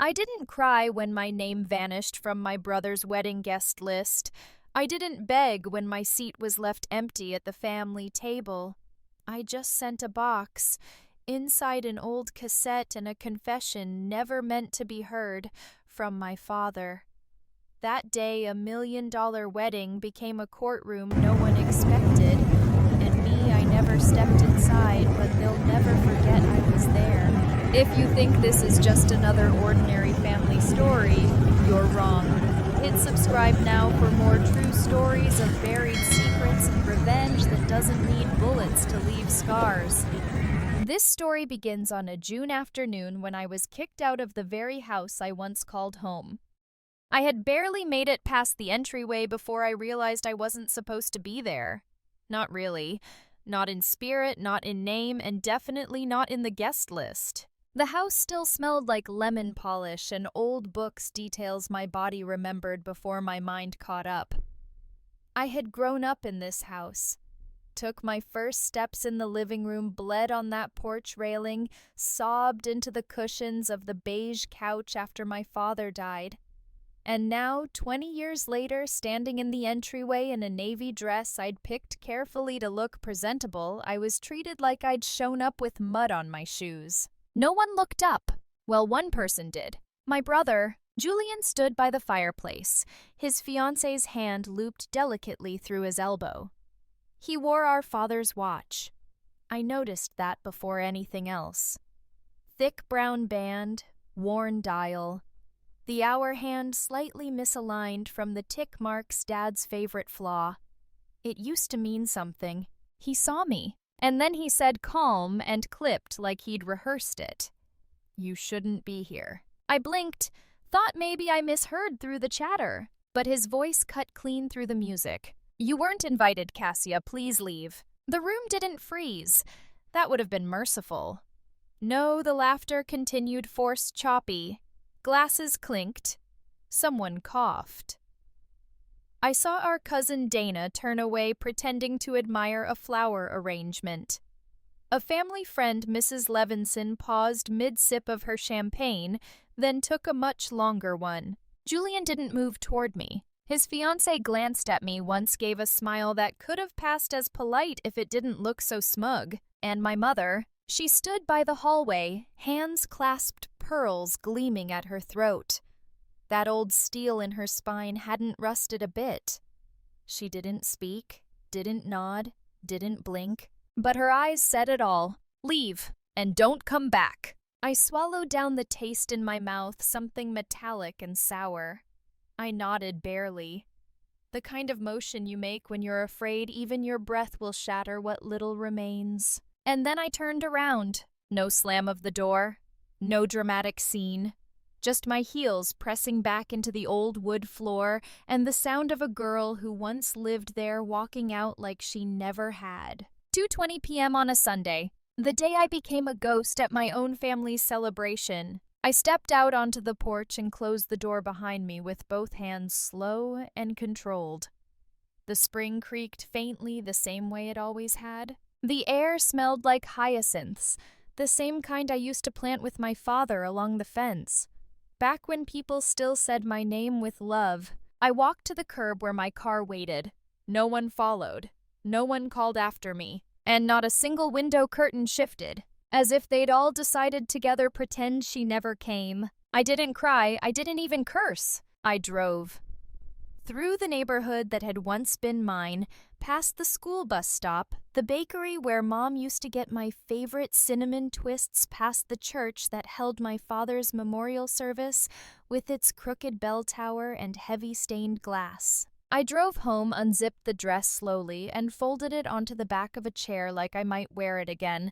I didn't cry when my name vanished from my brother's wedding guest list. I didn't beg when my seat was left empty at the family table. I just sent a box, inside an old cassette and a confession never meant to be heard, from my father. That day, $1 million wedding became a courtroom no one expected, and me, I never stepped inside, but they'll never forget I was there. If you think this is just another ordinary family story, you're wrong. Hit subscribe now for more true stories of buried secrets and revenge that doesn't need bullets to leave scars. This story begins on a June afternoon when I was kicked out of the very house I once called home. I had barely made it past the entryway before I realized I wasn't supposed to be there. Not really. Not in spirit, not in name, and definitely not in the guest list. The house still smelled like lemon polish and old books, details my body remembered before my mind caught up. I had grown up in this house. Took my first steps in the living room, bled on that porch railing, sobbed into the cushions of the beige couch after my father died. And now, 20 years later, standing in the entryway in a navy dress I'd picked carefully to look presentable, I was treated like I'd shown up with mud on my shoes. No one looked up. Well, one person did. My brother. Julian stood by the fireplace, his fiancée's hand looped delicately through his elbow. He wore our father's watch. I noticed that before anything else. Thick brown band, worn dial. The hour hand slightly misaligned from the tick marks Dad's favorite flaw. It used to mean something. He saw me. And then he said calm and clipped like he'd rehearsed it. "You shouldn't be here." I blinked, thought maybe I misheard through the chatter, but his voice cut clean through the music. "You weren't invited, Cassia. Please leave." The room didn't freeze. That would have been merciful. No, the laughter continued forced choppy. Glasses clinked. Someone coughed. I saw our cousin Dana turn away, pretending to admire a flower arrangement. A family friend, Mrs. Levinson, paused mid-sip of her champagne, then took a much longer one. Julian didn't move toward me. His fiancée glanced at me once, gave a smile that could have passed as polite if it didn't look so smug. And my mother, she stood by the hallway, hands clasped, pearls gleaming at her throat. That old steel in her spine hadn't rusted a bit. She didn't speak, didn't nod, didn't blink, but her eyes said it all. "Leave, and don't come back." I swallowed down the taste in my mouth, something metallic and sour. I nodded barely. The kind of motion you make when you're afraid even your breath will shatter what little remains. And then I turned around. No slam of the door, no dramatic scene. Just my heels pressing back into the old wood floor and the sound of a girl who once lived there walking out like she never had. 2:20 p.m. on a Sunday, the day I became a ghost at my own family's celebration. I stepped out onto the porch and closed the door behind me with both hands slow and controlled. The spring creaked faintly the same way it always had. The air smelled like hyacinths, the same kind I used to plant with my father along the fence. Back when people still said my name with love. I walked to the curb where my car waited. No one followed. No one called after me. And not a single window curtain shifted. As if they'd all decided together pretend she never came. I didn't cry. I didn't even curse. I drove. Through the neighborhood that had once been mine, past the school bus stop, the bakery where Mom used to get my favorite cinnamon twists, past the church that held my father's memorial service with its crooked bell tower and heavy stained glass. I drove home, unzipped the dress slowly, and folded it onto the back of a chair like I might wear it again,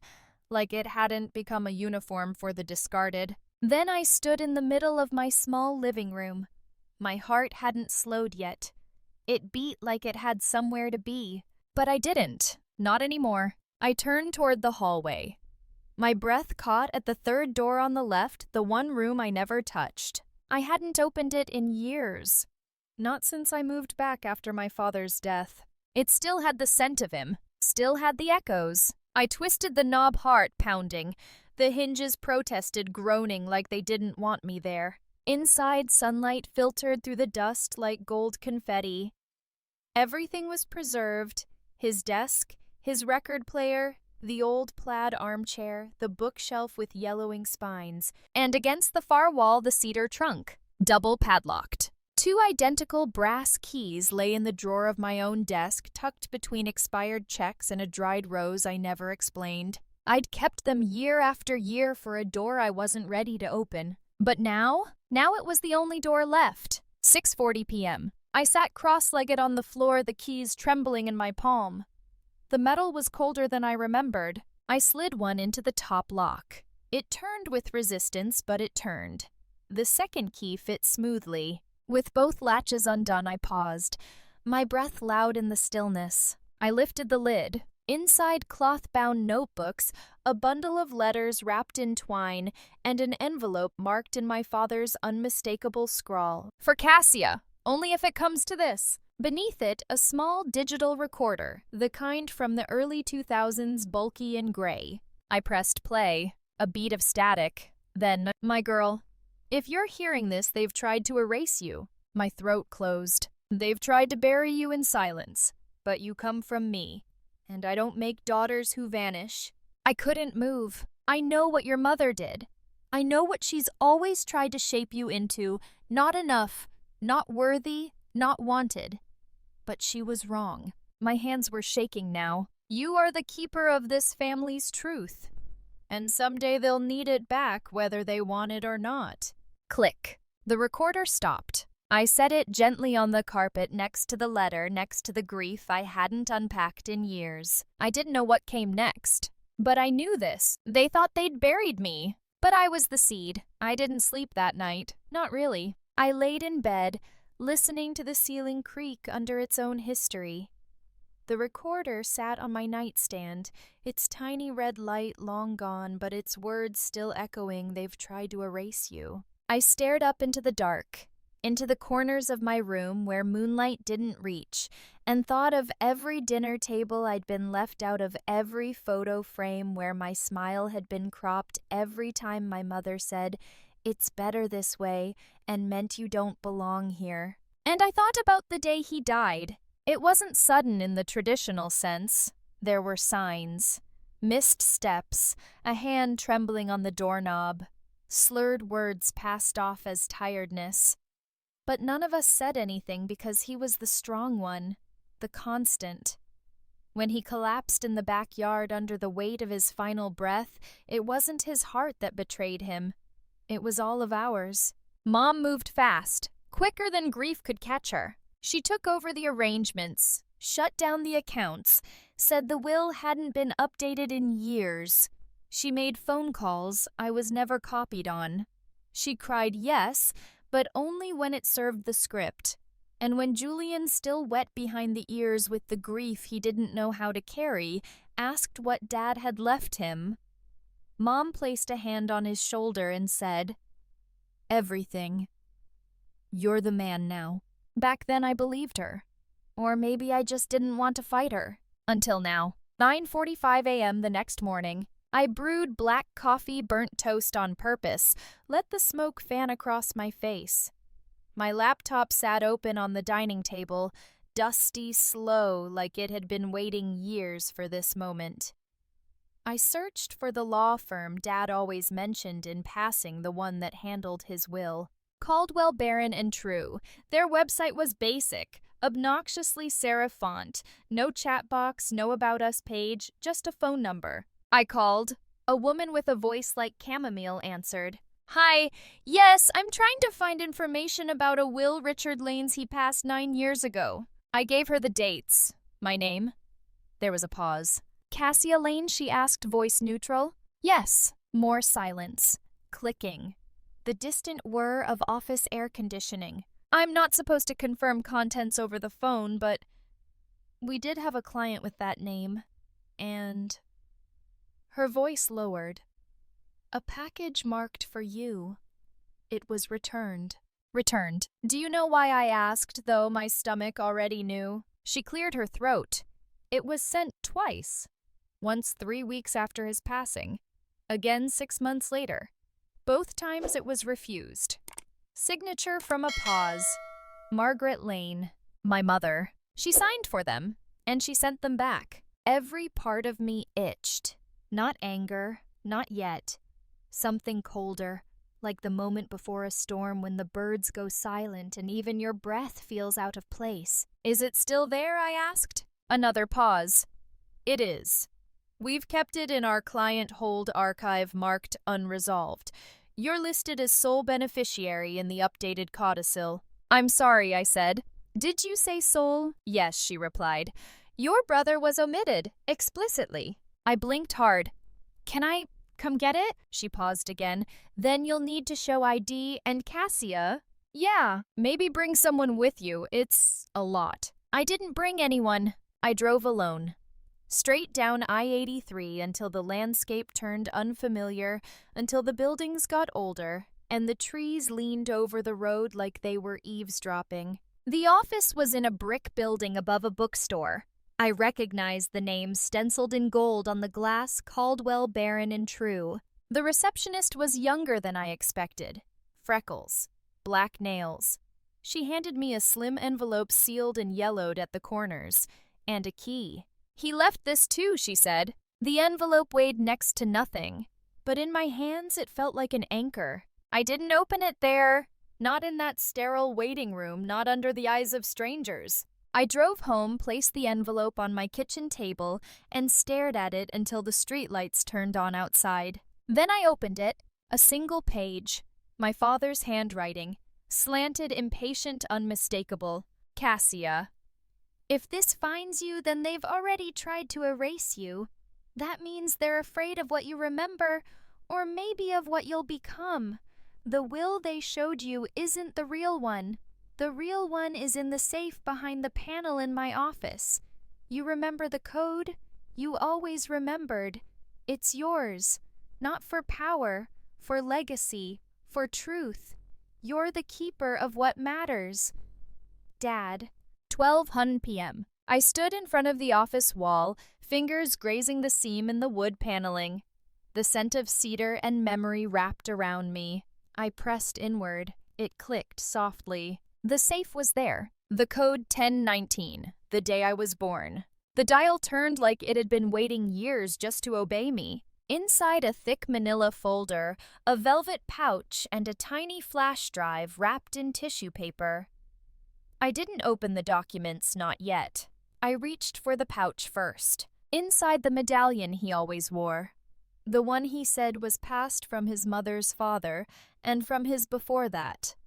like it hadn't become a uniform for the discarded. Then I stood in the middle of my small living room. My heart hadn't slowed yet. It beat like it had somewhere to be. But I didn't. Not anymore. I turned toward the hallway. My breath caught at the third door on the left, the one room I never touched. I hadn't opened it in years. Not since I moved back after my father's death. It still had the scent of him. Still had the echoes. I twisted the knob hard, pounding. The hinges protested, groaning like they didn't want me there. Inside, sunlight filtered through the dust like gold confetti. Everything was preserved: his desk, his record player, the old plaid armchair, the bookshelf with yellowing spines, and against the far wall the cedar trunk, double padlocked. 2 identical brass keys lay in the drawer of my own desk, tucked between expired checks and a dried rose I never explained. I'd kept them year after year for a door I wasn't ready to open. But now it was the only door left. 6:40 p.m. I sat cross-legged on the floor, the keys trembling in my palm. The metal was colder than I remembered. I slid one into the top lock. It turned with resistance, but it turned. The second key fit smoothly. With both latches undone, I paused, my breath loud in the stillness. I lifted the lid. Inside cloth-bound notebooks, a bundle of letters wrapped in twine, and an envelope marked in my father's unmistakable scrawl. For Cassia, only if it comes to this. Beneath it, a small digital recorder, the kind from the early 2000s, bulky and gray. I pressed play, a beat of static. Then, my girl, if you're hearing this, they've tried to erase you. My throat closed. They've tried to bury you in silence, but you come from me. And I don't make daughters who vanish. I couldn't move. I know what your mother did. I know what she's always tried to shape you into. Not enough, not worthy, not wanted. But she was wrong. My hands were shaking now. You are the keeper of this family's truth. And someday they'll need it back whether they want it or not. Click. The recorder stopped. I set it gently on the carpet next to the letter, next to the grief I hadn't unpacked in years. I didn't know what came next. But I knew this. They thought they'd buried me. But I was the seed. I didn't sleep that night. Not really. I laid in bed, listening to the ceiling creak under its own history. The recorder sat on my nightstand, its tiny red light long gone, but its words still echoing. They've tried to erase you. I stared up into the dark, into the corners of my room where moonlight didn't reach, and thought of every dinner table I'd been left out of, every photo frame where my smile had been cropped, every time my mother said, "It's better this way," and meant you don't belong here. And I thought about the day he died. It wasn't sudden in the traditional sense. There were signs. Missed steps, a hand trembling on the doorknob. Slurred words passed off as tiredness. But none of us said anything because he was the strong one, the constant. When he collapsed in the backyard under the weight of his final breath, it wasn't his heart that betrayed him. It was all of ours. Mom moved fast, quicker than grief could catch her. She took over the arrangements, shut down the accounts, said the will hadn't been updated in years. She made phone calls I was never copied on. She cried yes, but only when it served the script. And when Julian, still wet behind the ears with the grief he didn't know how to carry, asked what Dad had left him, Mom placed a hand on his shoulder and said, "Everything. You're the man now." Back then I believed her. Or maybe I just didn't want to fight her. Until now. 9:45 a.m. the next morning. I brewed black coffee, burnt toast on purpose, let the smoke fan across my face. My laptop sat open on the dining table, dusty, slow, like it had been waiting years for this moment. I searched for the law firm Dad always mentioned in passing, the one that handled his will. Caldwell, Barron & True. Their website was basic, obnoxiously serif font, no chat box, no About Us page, just a phone number. I called. A woman with a voice like chamomile answered. "Hi, yes, I'm trying to find information about a will Richard Lanes he passed 9 years ago." I gave her the dates. My name? There was a pause. "Cassia Lane?" she asked, voice neutral. "Yes." More silence. Clicking. The distant whir of office air conditioning. I'm not supposed to confirm contents over the phone, but we did have a client with that name. And her voice lowered. "A package marked for you. It was returned." Returned. Do you know why I asked, though my stomach already knew? She cleared her throat. It was sent twice. Once 3 weeks after his passing. Again 6 months later. Both times it was refused. Signature from a pause. Margaret Lane, my mother. She signed for them, and she sent them back. Every part of me itched. Not anger, not yet. Something colder, like the moment before a storm when the birds go silent and even your breath feels out of place. Is it still there, I asked? Another pause. It is. We've kept it in our client hold archive marked unresolved. You're listed as sole beneficiary in the updated codicil. I'm sorry, I said. Did you say sole? Yes, she replied. Your brother was omitted, explicitly. I blinked hard. Can I come get it? She paused again. Then you'll need to show ID and Cassia. Yeah, maybe bring someone with you. It's a lot. I didn't bring anyone. I drove alone. Straight down I-83 until the landscape turned unfamiliar, until the buildings got older, and the trees leaned over the road like they were eavesdropping. The office was in a brick building above a bookstore. I recognized the name stenciled in gold on the glass, Caldwell, Barron and True. The receptionist was younger than I expected. Freckles. Black nails. She handed me a slim envelope sealed and yellowed at the corners, and a key. He left this too, she said. The envelope weighed next to nothing, but in my hands it felt like an anchor. I didn't open it there. Not in that sterile waiting room, not under the eyes of strangers. I drove home, placed the envelope on my kitchen table, and stared at it until the streetlights turned on outside. Then I opened it, a single page. My father's handwriting, slanted, impatient, unmistakable. Cassia. If this finds you, then they've already tried to erase you. That means they're afraid of what you remember, or maybe of what you'll become. The will they showed you isn't the real one. The real one is in the safe behind the panel in my office. You remember the code? You always remembered. It's yours. Not for power, for legacy, for truth. You're the keeper of what matters. Dad. 12:00 p.m. I stood in front of the office wall, fingers grazing the seam in the wood paneling. The scent of cedar and memory wrapped around me. I pressed inward. It clicked softly. The safe was there. The code 1019, the day I was born. The dial turned like it had been waiting years just to obey me. Inside a thick manila folder, a velvet pouch, and a tiny flash drive wrapped in tissue paper. I didn't open the documents, not yet. I reached for the pouch first. Inside the medallion he always wore. The one he said was passed from his mother's father and from his before that.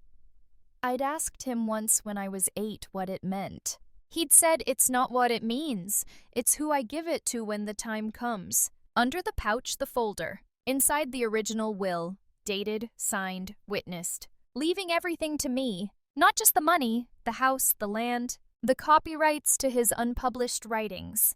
I'd asked him once when I was 8 what it meant. He'd said it's not what it means, it's who I give it to when the time comes. Under the pouch, the folder. Inside the original will, dated, signed, witnessed. Leaving everything to me. Not just the money, the house, the land, the copyrights to his unpublished writings.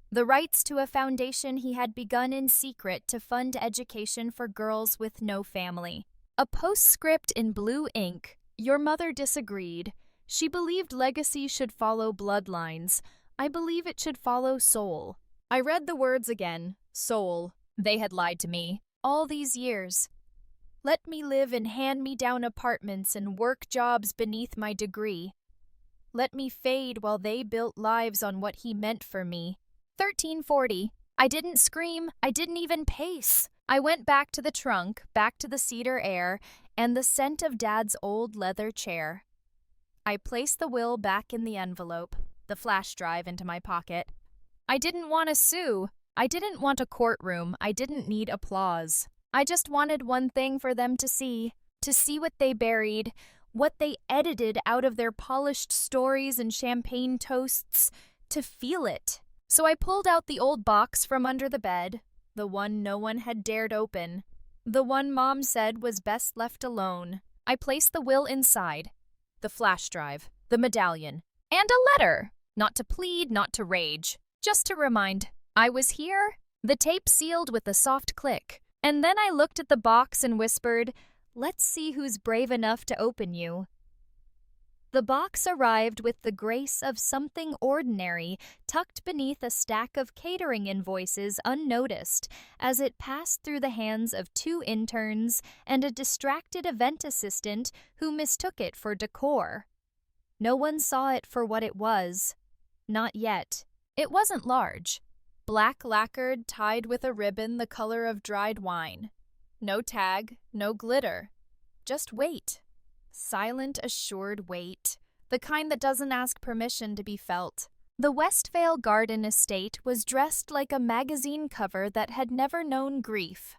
The rights to a foundation he had begun in secret to fund education for girls with no family. A postscript in blue ink. Your mother disagreed. She believed legacy should follow bloodlines. I believe it should follow soul. I read the words again. Soul. They had lied to me. All these years. Let me live in hand-me-down apartments and work jobs beneath my degree. Let me fade while they built lives on what he meant for me. 1340. I didn't scream. I didn't even pace. I went back to the trunk, back to the cedar air, and the scent of Dad's old leather chair. I placed the will back in the envelope, the flash drive into my pocket. I didn't want to sue. I didn't want a courtroom. I didn't need applause. I just wanted one thing for them to see what they buried, what they edited out of their polished stories and champagne toasts, to feel it. So I pulled out the old box from under the bed, the one no one had dared open, the one Mom said was best left alone. I placed the will inside, the flash drive, the medallion, and a letter. Not to plead, not to rage, just to remind I was here. The tape sealed with a soft click. And then I looked at the box and whispered, "Let's see who's brave enough to open you." The box arrived with the grace of something ordinary, tucked beneath a stack of catering invoices unnoticed, as it passed through the hands of 2 interns and a distracted event assistant who mistook it for decor. No one saw it for what it was. Not yet. It wasn't large. Black lacquered, tied with a ribbon the color of dried wine. No tag, no glitter. Just weight. Silent, assured weight. The kind that doesn't ask permission to be felt. The Westvale Garden Estate was dressed like a magazine cover that had never known grief.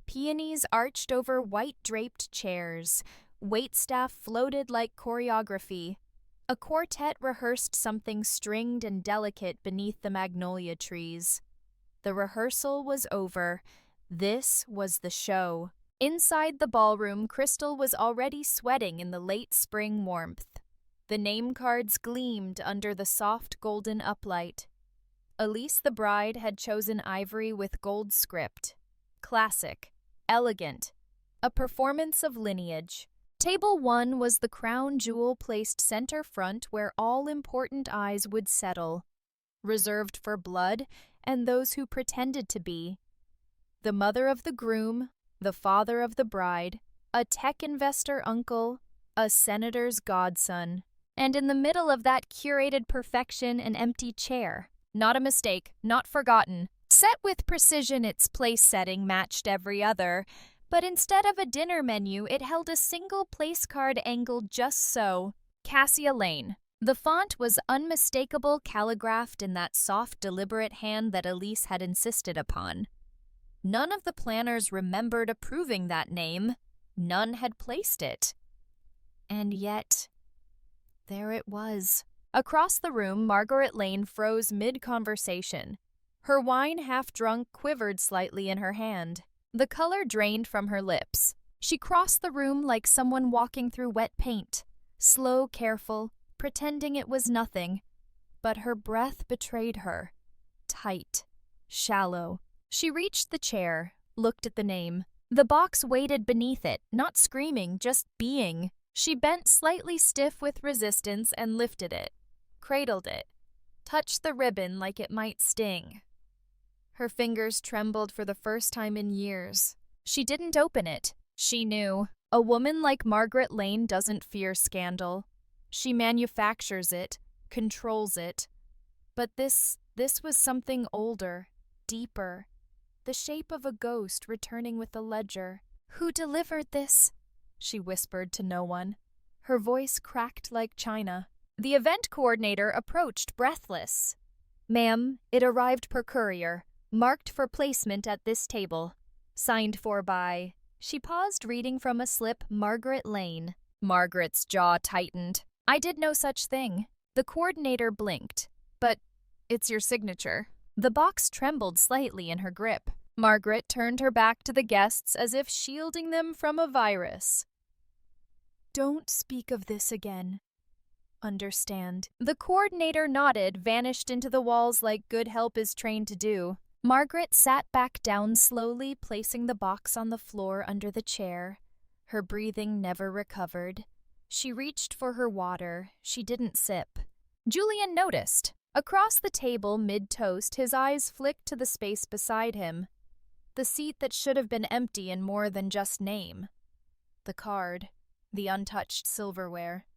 Peonies arched over white-draped chairs. Waitstaff floated like choreography. A quartet rehearsed something stringed and delicate beneath the magnolia trees. The rehearsal was over. This was the show. Inside the ballroom, Crystal was already sweating in the late spring warmth. The name cards gleamed under the soft golden uplight. Elise the bride had chosen ivory with gold script. Classic. Elegant. A performance of lineage. Table 1 was the crown jewel placed center front where all important eyes would settle. Reserved for blood and those who pretended to be. The mother of the groom, the father of the bride, a tech investor uncle, a senator's godson. And in the middle of that curated perfection, an empty chair. Not a mistake, not forgotten. Set with precision, its place setting matched every other. But instead of a dinner menu, it held a single place card angled just so. Cassia Lane. The font was unmistakable, calligraphed in that soft, deliberate hand that Elise had insisted upon. None of the planners remembered approving that name. None had placed it. And yet, there it was. Across the room, Margaret Lane froze mid-conversation. Her wine, half drunk, quivered slightly in her hand. The color drained from her lips. She crossed the room like someone walking through wet paint. Slow, careful, pretending it was nothing. But her breath betrayed her. Tight. Shallow. She reached the chair, looked at the name. The box waited beneath it, not screaming, just being. She bent slightly stiff with resistance and lifted it. Cradled it. Touched the ribbon like it might sting. Her fingers trembled for the first time in years. She didn't open it. She knew. A woman like Margaret Lane doesn't fear scandal. She manufactures it, controls it. But this was something older, deeper. The shape of a ghost returning with a ledger. "Who delivered this?" she whispered to no one. Her voice cracked like china. The event coordinator approached, breathless. "Ma'am, it arrived per courier. Marked for placement at this table. Signed for by..." She paused, reading from a slip, Margaret Lane. Margaret's jaw tightened. "I did no such thing." The coordinator blinked. "But it's your signature." The box trembled slightly in her grip. Margaret turned her back to the guests as if shielding them from a virus. "Don't speak of this again. Understand." The coordinator nodded, vanished into the walls like good help is trained to do. Margaret sat back down slowly, placing the box on the floor under the chair. Her breathing never recovered. She reached for her water. She didn't sip. Julian noticed. Across the table, mid-toast, his eyes flicked to the space beside him. The seat that should have been empty in more than just name. The card. The untouched silverware.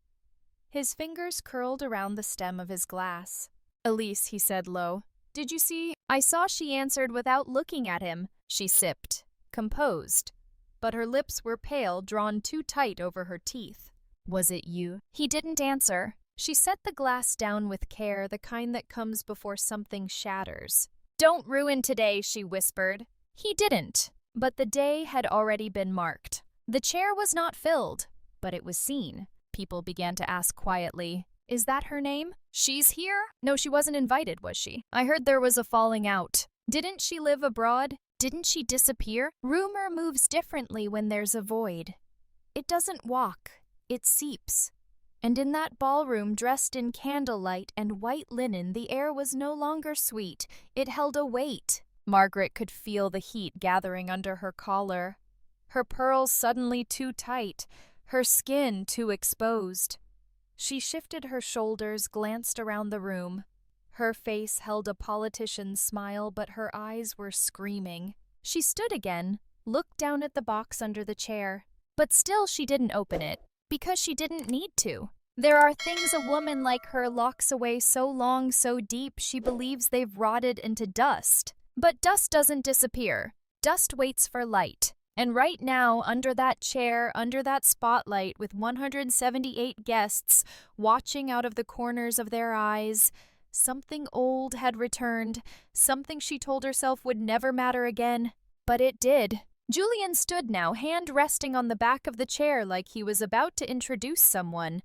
His fingers curled around the stem of his glass. "Elise," he said low. "Did you see?" "I saw," she answered without looking at him. She sipped. Composed. But her lips were pale, drawn too tight over her teeth. "Was it you?" He didn't answer. She set the glass down with care, the kind that comes before something shatters. "Don't ruin today," she whispered. He didn't. But the day had already been marked. The chair was not filled, but it was seen. People began to ask quietly, "Is that her name?" "She's here?" "No, she wasn't invited, was she? I heard there was a falling out." "Didn't she live abroad? Didn't she disappear?" Rumor moves differently when there's a void. It doesn't walk. It seeps. And in that ballroom, dressed in candlelight and white linen, the air was no longer sweet. It held a weight. Margaret could feel the heat gathering under her collar. Her pearls suddenly too tight, her skin too exposed. She shifted her shoulders, glanced around the room. Her face held a politician's smile, but her eyes were screaming. She stood again, looked down at the box under the chair. But still she didn't open it, because she didn't need to. There are things a woman like her locks away so long, so deep, she believes they've rotted into dust. But dust doesn't disappear. Dust waits for light. And right now, under that chair, under that spotlight, with 178 guests watching out of the corners of their eyes, something old had returned, something she told herself would never matter again. But it did. Julian stood now, hand resting on the back of the chair like he was about to introduce someone.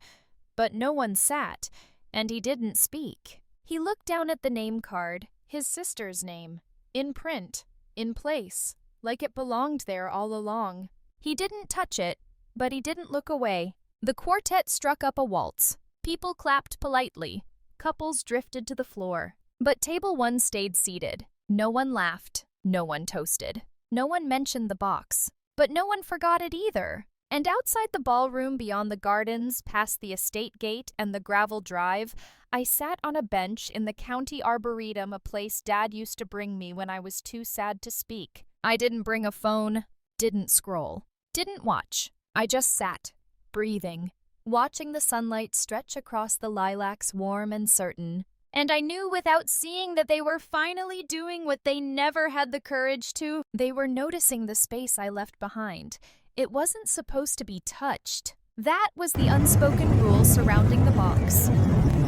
But no one sat, and he didn't speak. He looked down at the name card, his sister's name, in print, in place, like it belonged there all along. He didn't touch it, but he didn't look away. The quartet struck up a waltz. People clapped politely. Couples drifted to the floor. But table 1 stayed seated. No one laughed. No one toasted. No one mentioned the box. But no one forgot it either. And outside the ballroom, beyond the gardens, past the estate gate and the gravel drive, I sat on a bench in the county arboretum, a place Dad used to bring me when I was too sad to speak. I didn't bring a phone, didn't scroll, didn't watch. I just sat, breathing, watching the sunlight stretch across the lilacs, warm and certain. And I knew without seeing that they were finally doing what they never had the courage to. They were noticing the space I left behind. It wasn't supposed to be touched. That was the unspoken rule surrounding the box.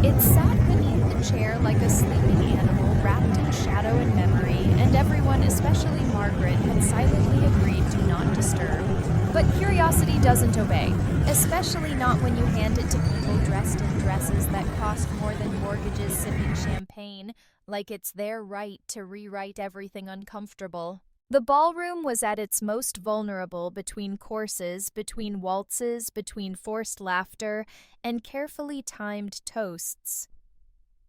It sat beneath the chair like a sleeping animal wrapped in shadow and memory, and everyone, especially Margaret, had silently agreed to not disturb. But curiosity doesn't obey, especially not when you hand it to people dressed in dresses that cost more than mortgages, sipping champagne, like it's their right to rewrite everything uncomfortable. The ballroom was at its most vulnerable between courses, between waltzes, between forced laughter, and carefully timed toasts.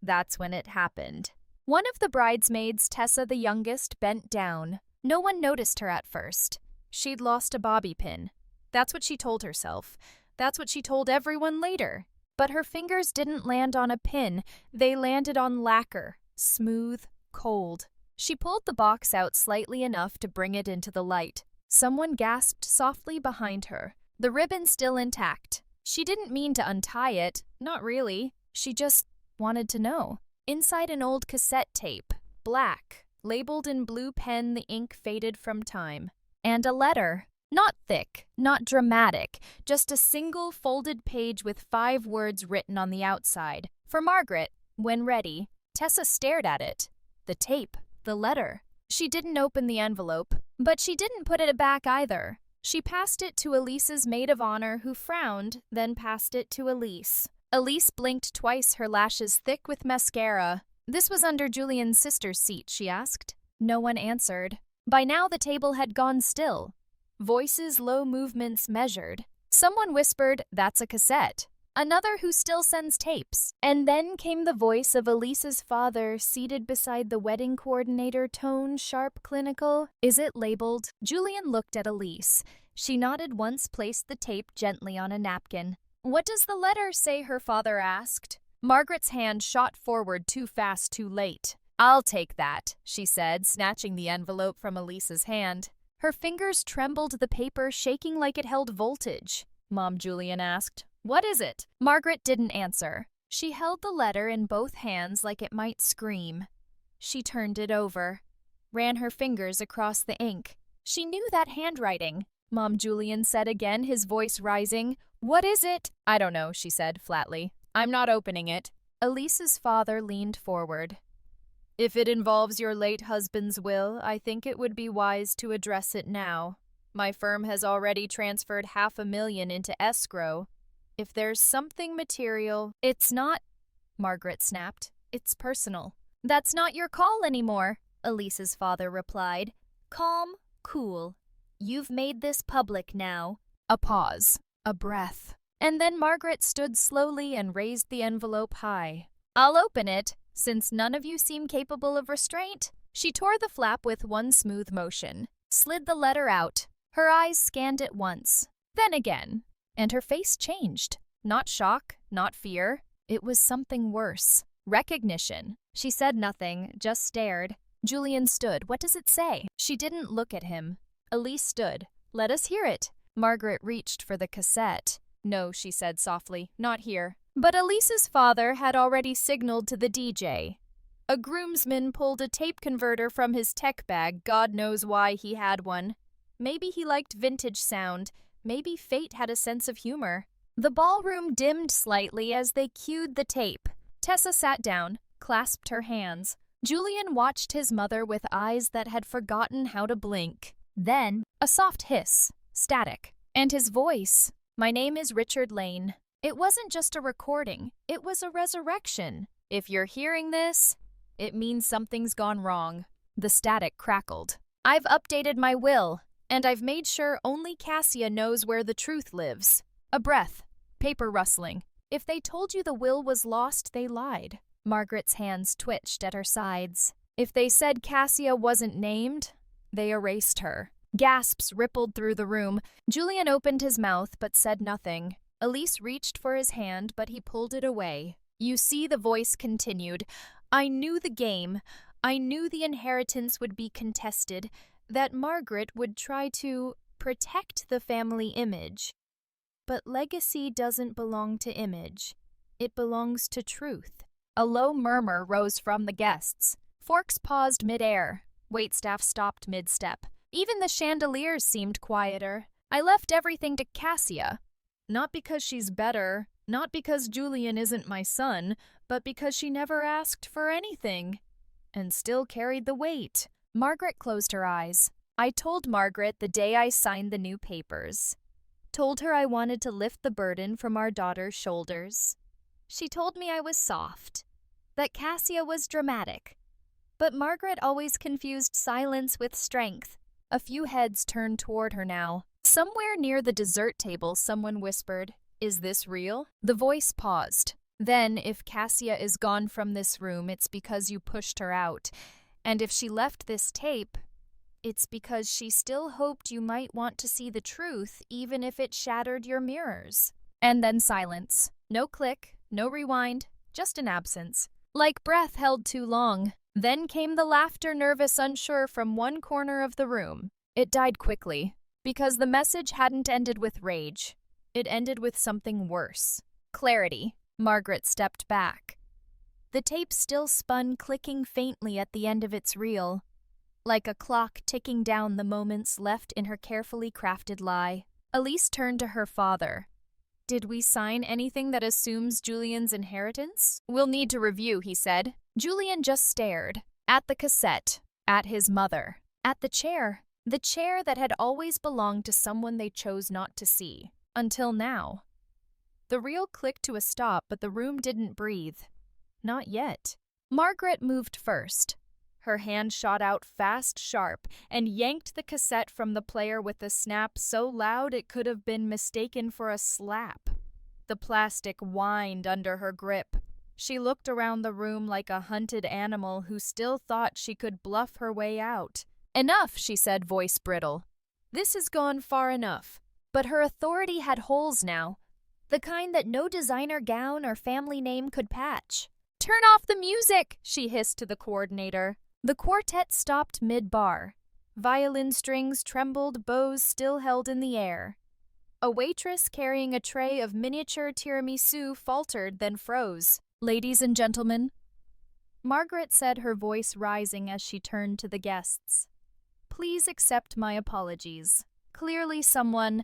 That's when it happened. One of the bridesmaids, Tessa the youngest, bent down. No one noticed her at first. She'd lost a bobby pin. That's what she told herself. That's what she told everyone later. But her fingers didn't land on a pin. They landed on lacquer, smooth, cold. She pulled the box out slightly enough to bring it into the light. Someone gasped softly behind her, the ribbon still intact. She didn't mean to untie it, not really. She just wanted to know. Inside an old cassette tape, black, labeled in blue pen, the ink faded from time. And a letter. Not thick, not dramatic, just a single folded page with 5 words written on the outside. For Margaret, when ready. Tessa stared at it. The tape. The letter. She didn't open the envelope, but she didn't put it back either. She passed it to Elise's maid of honor, who frowned, then passed it to Elise. Elise blinked twice, her lashes thick with mascara. This was under Julian's sister's seat, she asked. No one answered. By now the table had gone still. Voices, low movements measured. Someone whispered, "That's a cassette." Another who still sends tapes. And then came the voice of Elise's father, seated beside the wedding coordinator, tone sharp, clinical. "Is it labeled?" Julian looked at Elise. She nodded once, placed the tape gently on a napkin. "What does the letter say?" her father asked. Margaret's hand shot forward, too fast, too late. "I'll take that," she said, snatching the envelope from Elise's hand. Her fingers trembled, the paper shaking like it held voltage. "Mom," Julian asked, "what is it?" Margaret didn't answer. She held the letter in both hands like it might scream. She turned it over, ran her fingers across the ink. She knew that handwriting. "Mom," Julian said again, his voice rising. "What is it?" "I don't know," she said flatly. "I'm not opening it." Elise's father leaned forward. "If it involves your late husband's will, I think it would be wise to address it now. My firm has already transferred $500,000 into escrow. If there's something material—" "It's not," Margaret snapped. "It's personal." "That's not your call anymore," Elise's father replied. "Calm, cool. You've made this public now." A pause, a breath. And then Margaret stood slowly and raised the envelope high. "I'll open it, since none of you seem capable of restraint." She tore the flap with one smooth motion, slid the letter out. Her eyes scanned it once, then again, and her face changed. Not shock, not fear. It was something worse. Recognition. She said nothing, just stared. Julian stood. What does it say? She didn't look at him. Elise stood. Let us hear it. Margaret reached for the cassette. No, she said softly, not here. But Elise's father had already signaled to the DJ. A groomsman pulled a tape converter from his tech bag. God knows why he had one. Maybe he liked vintage sound. Maybe fate had a sense of humor. The ballroom dimmed slightly as they cued the tape. Tessa sat down, clasped her hands. Julian watched his mother with eyes that had forgotten how to blink. Then, a soft hiss, static, and his voice. My name is Richard Lane. It wasn't just a recording, it was a resurrection. If you're hearing this, it means something's gone wrong. The static crackled. I've updated my will, and I've made sure only Cassia knows where the truth lives. A breath, paper rustling. If they told you the will was lost, they lied. Margaret's hands twitched at her sides. If they said Cassia wasn't named, they erased her. Gasps rippled through the room. Julian opened his mouth but said nothing. Elise reached for his hand, but he pulled it away. You see, the voice continued. I knew the game. I knew the inheritance would be contested, that Margaret would try to protect the family image. But legacy doesn't belong to image. It belongs to truth. A low murmur rose from the guests. Forks paused mid-air. Waitstaff stopped mid-step. Even the chandeliers seemed quieter. I left everything to Cassia. Not because she's better, not because Julian isn't my son, but because she never asked for anything. And still carried the weight. Margaret closed her eyes. I told Margaret the day I signed the new papers. Told her I wanted to lift the burden from our daughter's shoulders. She told me I was soft, that Cassia was dramatic. But Margaret always confused silence with strength. A few heads turned toward her now. Somewhere near the dessert table, someone whispered, Is this real? The voice paused. Then, if Cassia is gone from this room, it's because you pushed her out. And if she left this tape, it's because she still hoped you might want to see the truth, even if it shattered your mirrors. And then silence. No click, no rewind, just an absence. Like breath held too long. Then came the laughter, nervous, unsure, from one corner of the room. It died quickly, because the message hadn't ended with rage. It ended with something worse. Clarity. Margaret stepped back. The tape still spun, clicking faintly at the end of its reel, like a clock ticking down the moments left in her carefully crafted lie. Elise turned to her father. Did we sign anything that assumes Julian's inheritance? We'll need to review, he said. Julian just stared. At the cassette. At his mother. At the chair. The chair that had always belonged to someone they chose not to see. Until now. The reel clicked to a stop, but the room didn't breathe. Not yet. Margaret moved first. Her hand shot out fast, sharp, and yanked the cassette from the player with a snap so loud it could have been mistaken for a slap. The plastic whined under her grip. She looked around the room like a hunted animal who still thought she could bluff her way out. Enough, she said, voice brittle. This has gone far enough. But her authority had holes now. The kind that no designer gown or family name could patch. Turn off the music, she hissed to the coordinator. The quartet stopped mid-bar. Violin strings trembled, bows still held in the air. A waitress carrying a tray of miniature tiramisu faltered, then froze. Ladies and gentlemen, Margaret said, her voice rising as she turned to the guests. Please accept my apologies. Clearly someone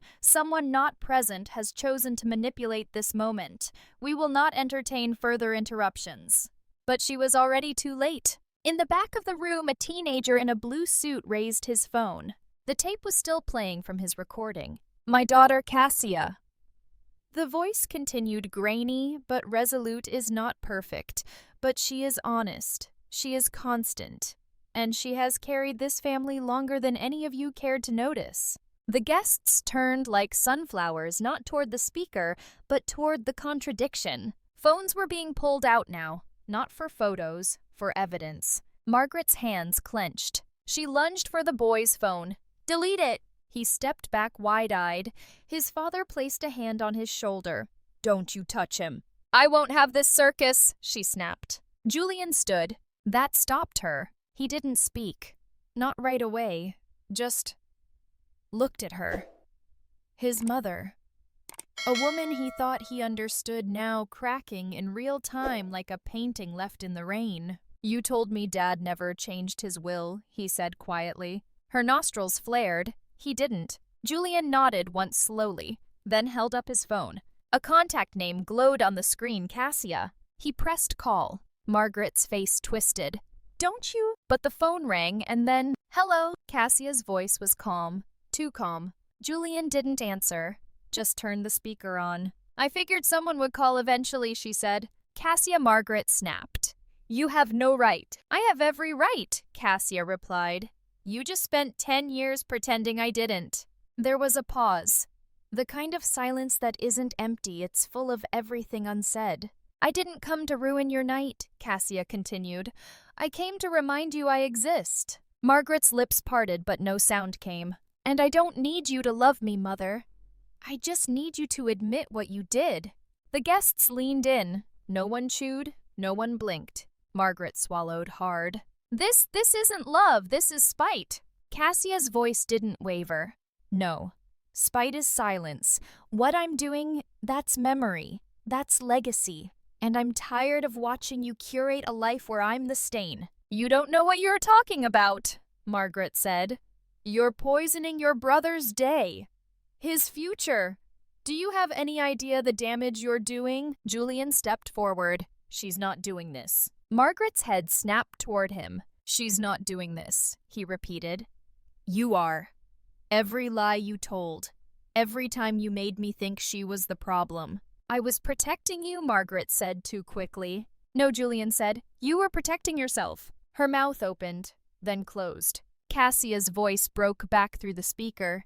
not present has chosen to manipulate this moment. We will not entertain further interruptions. But she was already too late. In the back of the room, a teenager in a blue suit raised his phone. The tape was still playing from his recording. My daughter Cassia. The voice continued, grainy but resolute, is not perfect, but she is honest. She is constant. And she has carried this family longer than any of you cared to notice. The guests turned like sunflowers, not toward the speaker, but toward the contradiction. Phones were being pulled out now, not for photos, for evidence. Margaret's hands clenched. She lunged for the boy's phone. Delete it! He stepped back wide-eyed. His father placed a hand on his shoulder. Don't you touch him. I won't have this circus, she snapped. Julian stood. That stopped her. He didn't speak. Not right away. Just looked at her. His mother. A woman he thought he understood now cracking in real time like a painting left in the rain. You told me Dad never changed his will, he said quietly. Her nostrils flared. He didn't. Julian nodded once slowly, then held up his phone. A contact name glowed on the screen, Cassia. He pressed call. Margaret's face twisted. Don't you? But the phone rang and then, hello. Cassia's voice was calm. Too calm. Julian didn't answer. Just turned the speaker on. I figured someone would call eventually, she said. Cassia Margaret snapped. You have no right. I have every right, Cassia replied. You just spent 10 years pretending I didn't. There was a pause. The kind of silence that isn't empty, it's full of everything unsaid. I didn't come to ruin your night, Cassia continued. I came to remind you I exist. Margaret's lips parted, but no sound came. And I don't need you to love me, Mother. I just need you to admit what you did. The guests leaned in. No one chewed, no one blinked. Margaret swallowed hard. This isn't love, this is spite. Cassia's voice didn't waver. No. Spite is silence. What I'm doing, that's memory. That's legacy. And I'm tired of watching you curate a life where I'm the stain. You don't know what you're talking about, Margaret said. You're poisoning your brother's day. His future. Do you have any idea the damage you're doing? Julian stepped forward. She's not doing this. Margaret's head snapped toward him. She's not doing this, he repeated. You are. Every lie you told. Every time you made me think she was the problem. I was protecting you, Margaret said too quickly. No, Julian said. You were protecting yourself. Her mouth opened, then closed. Cassia's voice broke back through the speaker.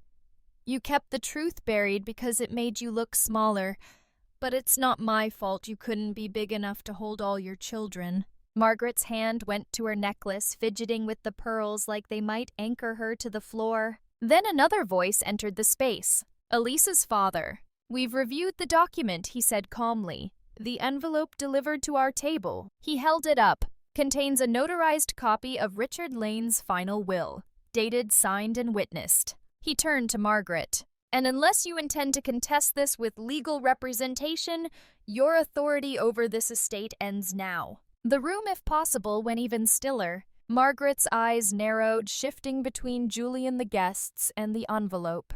You kept the truth buried because it made you look smaller. But it's not my fault you couldn't be big enough to hold all your children. Margaret's hand went to her necklace, fidgeting with the pearls like they might anchor her to the floor. Then another voice entered the space. Elisa's father. We've reviewed the document, he said calmly. The envelope delivered to our table. He held it up. Contains a notarized copy of Richard Lane's final will. Dated, signed, and witnessed. He turned to Margaret. And unless you intend to contest this with legal representation, your authority over this estate ends now. The room, if possible, went even stiller. Margaret's eyes narrowed, shifting between Julian, the guests, and the envelope.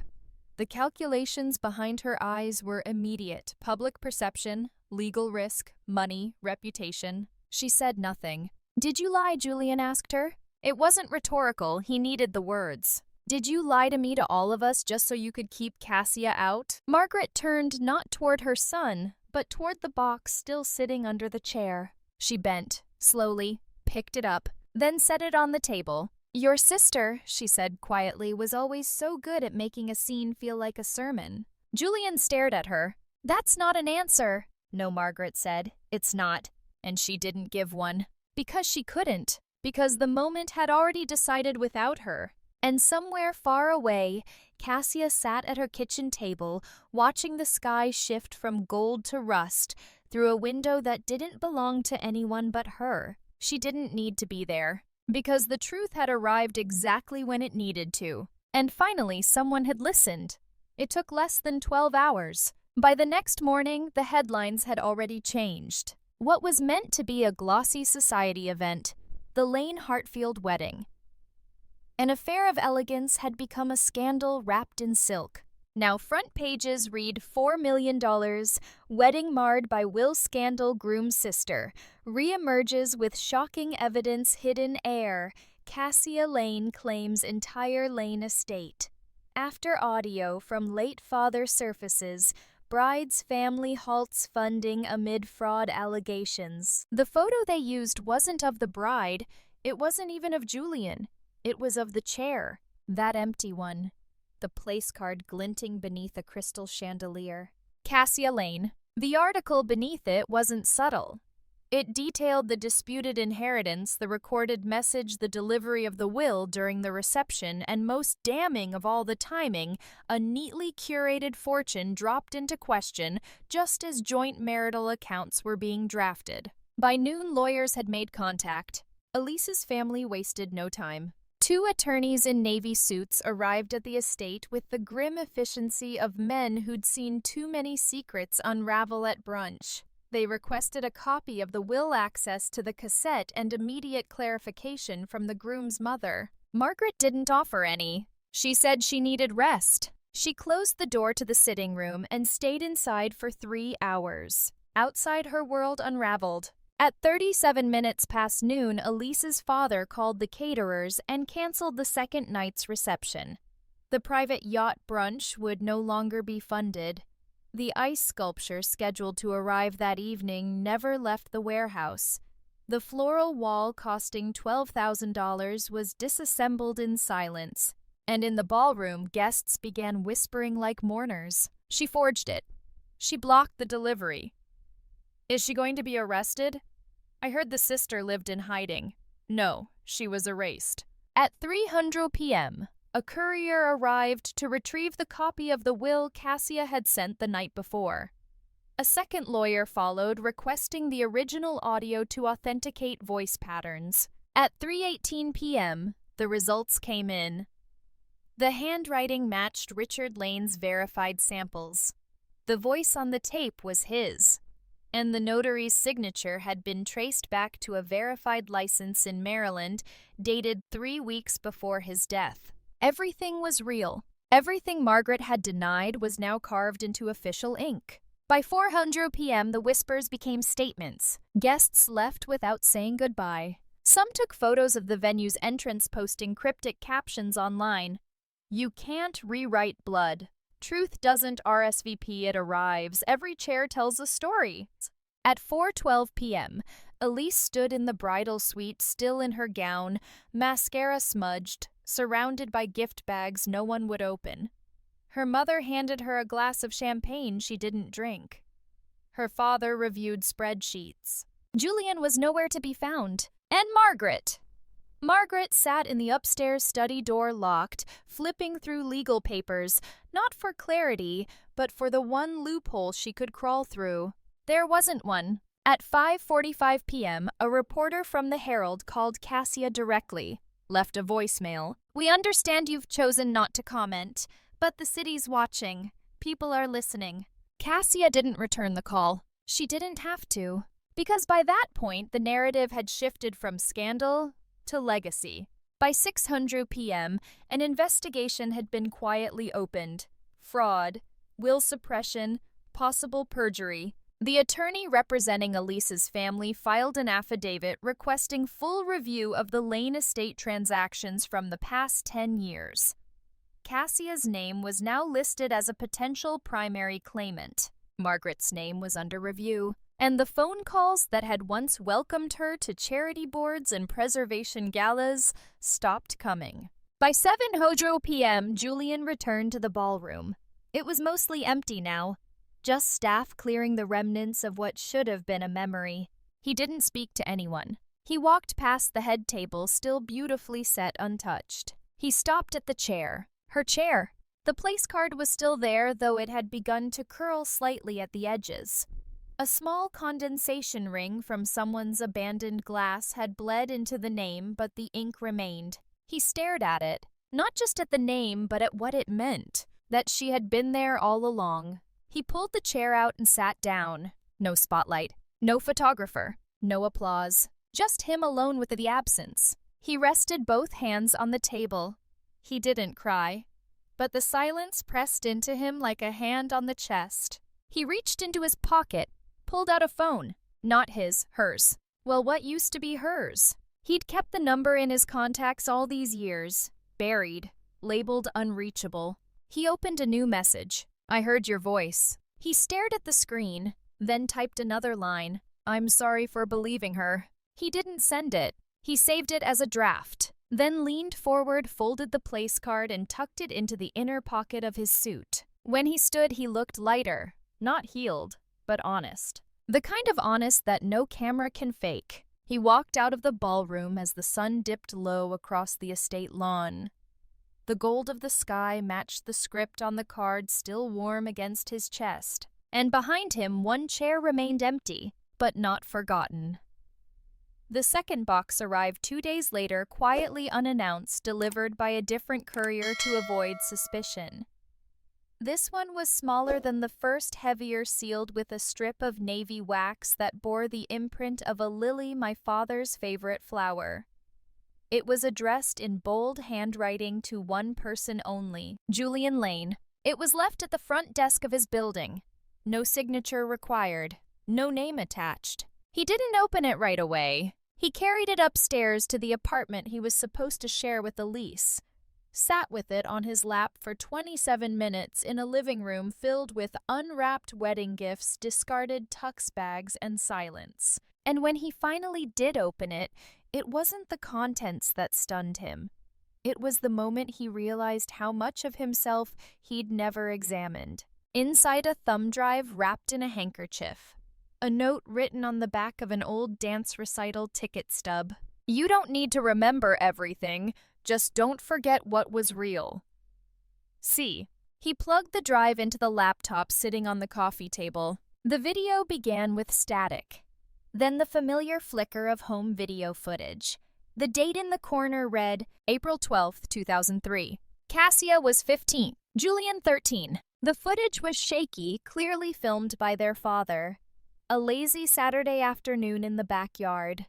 The calculations behind her eyes were immediate. Public perception, legal risk, money, reputation. She said nothing. Did you lie? Julian asked her. It wasn't rhetorical. He needed the words. Did you lie to me, to all of us, just so you could keep Cassia out? Margaret turned not toward her son, but toward the box still sitting under the chair. She bent, slowly, picked it up, then set it on the table. Your sister, she said quietly, was always so good at making a scene feel like a sermon. Julian stared at her. That's not an answer. No, Margaret said. It's not. And she didn't give one. Because she couldn't. Because the moment had already decided without her. And somewhere far away, Cassia sat at her kitchen table, watching the sky shift from gold to rust through a window that didn't belong to anyone but her. She didn't need to be there, because the truth had arrived exactly when it needed to. And finally, someone had listened. It took less than 12 hours. By the next morning, the headlines had already changed. What was meant to be a glossy society event, the Lane Hartfield wedding. An affair of elegance had become a scandal wrapped in silk. Now front pages read $4 million, wedding marred by will scandal groom's sister, reemerges with shocking evidence hidden heir, Cassia Lane claims entire Lane estate. After audio from late father surfaces, bride's family halts funding amid fraud allegations. The photo they used wasn't of the bride, it wasn't even of Julian. It was of the chair, that empty one, the place card glinting beneath a crystal chandelier. Cassia Lane. The article beneath it wasn't subtle. It detailed the disputed inheritance, the recorded message, the delivery of the will during the reception, and most damning of all, the timing, a neatly curated fortune dropped into question just as joint marital accounts were being drafted. By noon, lawyers had made contact. Elise's family wasted no time. 2 attorneys in navy suits arrived at the estate with the grim efficiency of men who'd seen too many secrets unravel at brunch. They requested a copy of the will, access to the cassette, and immediate clarification from the groom's mother. Margaret didn't offer any. She said she needed rest. She closed the door to the sitting room and stayed inside for 3 hours. Outside, her world unraveled. At 37 minutes past noon, Elise's father called the caterers and canceled the second night's reception. The private yacht brunch would no longer be funded. The ice sculpture scheduled to arrive that evening never left the warehouse. The floral wall, costing $12,000, was disassembled in silence. And in the ballroom, guests began whispering like mourners. She forged it. She blocked the delivery. Is she going to be arrested? I heard the sister lived in hiding. No, she was erased. At 3:00 p.m., a courier arrived to retrieve the copy of the will Cassia had sent the night before. A second lawyer followed, requesting the original audio to authenticate voice patterns. At 3:18 p.m., the results came in. The handwriting matched Richard Lane's verified samples. The voice on the tape was his, and the notary's signature had been traced back to a verified license in Maryland, dated 3 weeks before his death. Everything was real. Everything Margaret had denied was now carved into official ink. By 4:00 p.m., the whispers became statements. Guests left without saying goodbye. Some took photos of the venue's entrance, posting cryptic captions online. You can't rewrite blood. Truth doesn't RSVP, it arrives. Every chair tells a story. At 4:12 p.m., Elise stood in the bridal suite, still in her gown, mascara smudged, surrounded by gift bags no one would open. Her mother handed her a glass of champagne she didn't drink. Her father reviewed spreadsheets. Julian was nowhere to be found. And Margaret! Margaret sat in the upstairs study, door locked, flipping through legal papers, not for clarity, but for the one loophole she could crawl through. There wasn't one. At 5:45 p.m., a reporter from the Herald called Cassia directly, left a voicemail. We understand you've chosen not to comment, but the city's watching. People are listening. Cassia didn't return the call. She didn't have to, because by that point, the narrative had shifted from scandal to legacy. By 6:00 p.m., an investigation had been quietly opened. Fraud, will suppression, possible perjury. The attorney representing Elise's family filed an affidavit requesting full review of the Lane estate transactions from the past 10 years. Cassia's name was now listed as a potential primary claimant. Margaret's name was under review, and the phone calls that had once welcomed her to charity boards and preservation galas stopped coming. By 7:00 p.m., Julian returned to the ballroom. It was mostly empty now, just staff clearing the remnants of what should have been a memory. He didn't speak to anyone. He walked past the head table, still beautifully set untouched. He stopped at the chair. Her chair. The place card was still there, though it had begun to curl slightly at the edges. A small condensation ring from someone's abandoned glass had bled into the name, but the ink remained. He stared at it, not just at the name, but at what it meant, that she had been there all along. He pulled the chair out and sat down. No spotlight, no photographer, no applause, just him alone with the absence. He rested both hands on the table. He didn't cry, but the silence pressed into him like a hand on the chest. He reached into his pocket, pulled out a phone. Not his, hers. Well, what used to be hers? He'd kept the number in his contacts all these years, buried, labeled unreachable. He opened a new message. I heard your voice. He stared at the screen, then typed another line. I'm sorry for believing her. He didn't send it. He saved it as a draft, then leaned forward, folded the place card, and tucked it into the inner pocket of his suit. When he stood, he looked lighter, not healed, but honest. The kind of honest that no camera can fake. He walked out of the ballroom as the sun dipped low across the estate lawn. The gold of the sky matched the script on the card still warm against his chest, and behind him one chair remained empty, but not forgotten. The second box arrived 2 days later, quietly unannounced, delivered by a different courier to avoid suspicion. This one was smaller than the first, heavier, sealed with a strip of navy wax that bore the imprint of a lily, my father's favorite flower. It was addressed in bold handwriting to one person only, Julian Lane. It was left at the front desk of his building. No signature required, no name attached. He didn't open it right away. He carried it upstairs to the apartment he was supposed to share with Elise, sat with it on his lap for 27 minutes in a living room filled with unwrapped wedding gifts, discarded tux bags, and silence. And when he finally did open it, it wasn't the contents that stunned him. It was the moment he realized how much of himself he'd never examined. Inside a thumb drive wrapped in a handkerchief. A note written on the back of an old dance recital ticket stub. "You don't need to remember everything, just don't forget what was real." See, he plugged the drive into the laptop sitting on the coffee table. The video began with static. Then the familiar flicker of home video footage. The date in the corner read April 12, 2003. Cassia was 15, Julian 13. The footage was shaky, clearly filmed by their father. A lazy Saturday afternoon in the backyard.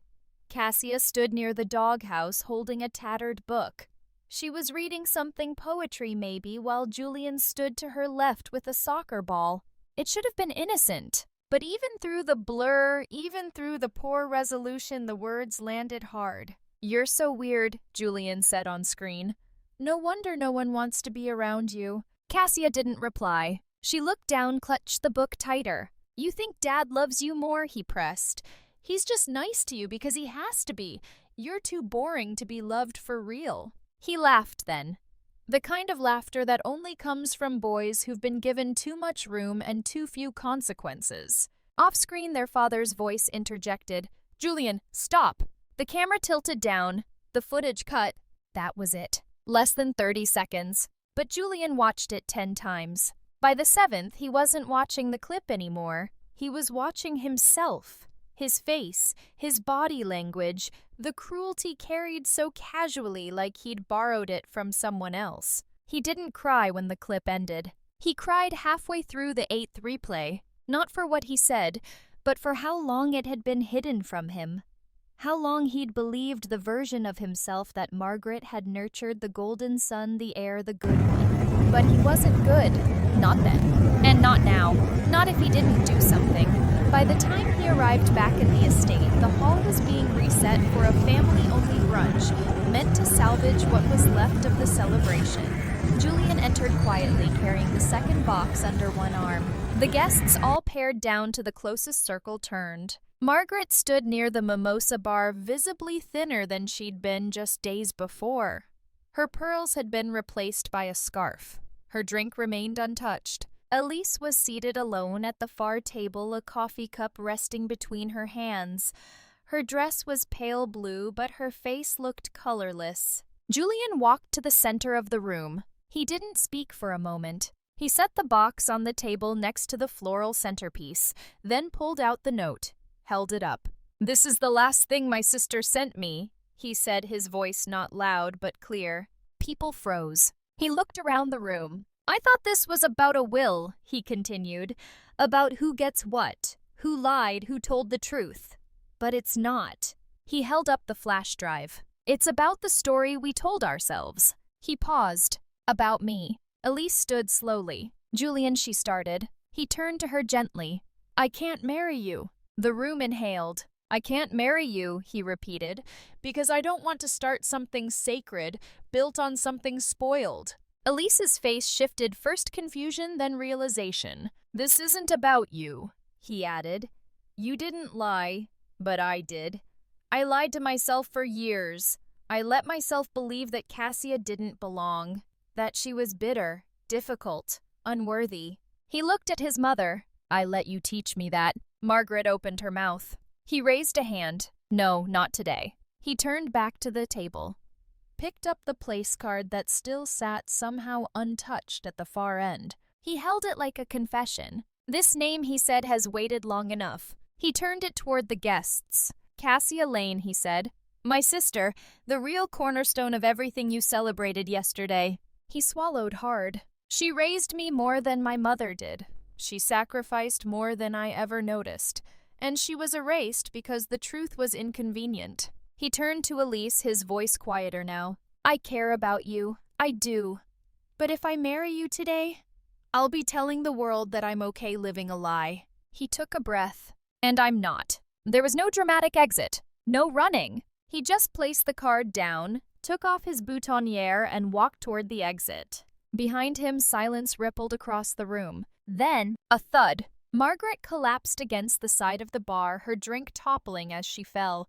Cassia stood near the doghouse holding a tattered book. She was reading something poetry maybe, while Julian stood to her left with a soccer ball. It should have been innocent. But even through the blur, even through the poor resolution, the words landed hard. "You're so weird," Julian said on screen. "No wonder no one wants to be around you." Cassia didn't reply. She looked down, clutched the book tighter. "You think Dad loves you more?" he pressed. "He's just nice to you because he has to be. You're too boring to be loved for real." He laughed then. The kind of laughter that only comes from boys who've been given too much room and too few consequences. Off-screen, their father's voice interjected, "Julian, stop!" The camera tilted down. The footage cut. That was it. Less than 30 seconds. But Julian watched it 10 times. By the 7th, he wasn't watching the clip anymore. He was watching himself. His face, his body language, the cruelty carried so casually like he'd borrowed it from someone else. He didn't cry when the clip ended. He cried halfway through the 8th replay, not for what he said, but for how long it had been hidden from him. How long he'd believed the version of himself that Margaret had nurtured, the golden son, the heir, the good one. But he wasn't good. Not then. And not now. Not if he didn't do something. By the time he arrived back at the estate, the hall was being reset for a family-only brunch, meant to salvage what was left of the celebration. Julian entered quietly, carrying the second box under one arm. The guests all pared down to the closest circle turned. Margaret stood near the mimosa bar, visibly thinner than she'd been just days before. Her pearls had been replaced by a scarf. Her drink remained untouched. Elise was seated alone at the far table, a coffee cup resting between her hands. Her dress was pale blue, but her face looked colorless. Julian walked to the center of the room. He didn't speak for a moment. He set the box on the table next to the floral centerpiece, then pulled out the note, held it up. "This is the last thing my sister sent me," he said, his voice not loud but clear. People froze. He looked around the room. "I thought this was about a will," he continued, "about who gets what, who lied, who told the truth. But it's not." He held up the flash drive. "It's about the story we told ourselves." He paused. "About me." Elise stood slowly. "Julian," she started. He turned to her gently. "I can't marry you." The room inhaled. "I can't marry you," he repeated, "because I don't want to start something sacred, built on something spoiled." Elise's face shifted, first confusion, then realization. "This isn't about you," he added. "You didn't lie, but I did. I lied to myself for years. I let myself believe that Cassia didn't belong, that she was bitter, difficult, unworthy." He looked at his mother. "I let you teach me that. Margaret opened her mouth. He raised a hand. No, not today. He turned back to the table, picked up the place card that still sat somehow untouched at the far end. He held it like a confession. This name, he said, has waited long enough. He turned it toward the guests. Cassia Lane, he said. My sister, the real cornerstone of everything you celebrated yesterday. He swallowed hard. She raised me more than my mother did. She sacrificed more than I ever noticed. And she was erased because the truth was inconvenient. He turned to Elise, his voice quieter now. I care about you. I do. But if I marry you today, I'll be telling the world that I'm okay living a lie. He took a breath. And I'm not. There was no dramatic exit. No running. He just placed the card down, took off his boutonniere, and walked toward the exit. Behind him, silence rippled across the room. Then, a thud. Margaret collapsed against the side of the bar, her drink toppling as she fell.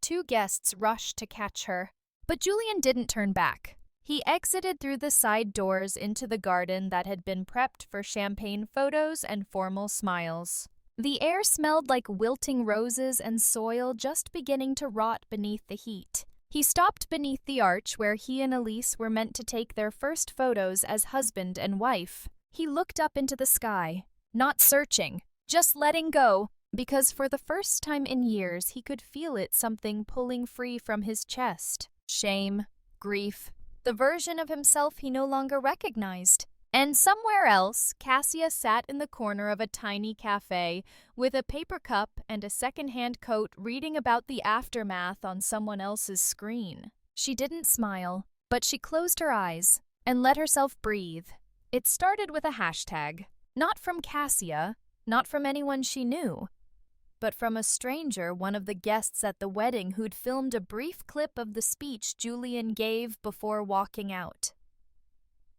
Two guests rushed to catch her, but Julian didn't turn back. He exited through the side doors into the garden that had been prepped for champagne photos and formal smiles. The air smelled like wilting roses and soil just beginning to rot beneath the heat. He stopped beneath the arch where he and Elise were meant to take their first photos as husband and wife. He looked up into the sky, not searching, just letting go, because for the first time in years he could feel it, something pulling free from his chest. Shame, grief, the version of himself he no longer recognized. And somewhere else, Cassia sat in the corner of a tiny cafe with a paper cup and a secondhand coat, reading about the aftermath on someone else's screen. She didn't smile, but she closed her eyes and let herself breathe. It started with a hashtag, not from Cassia, not from anyone she knew, but from a stranger, one of the guests at the wedding who'd filmed a brief clip of the speech Julian gave before walking out.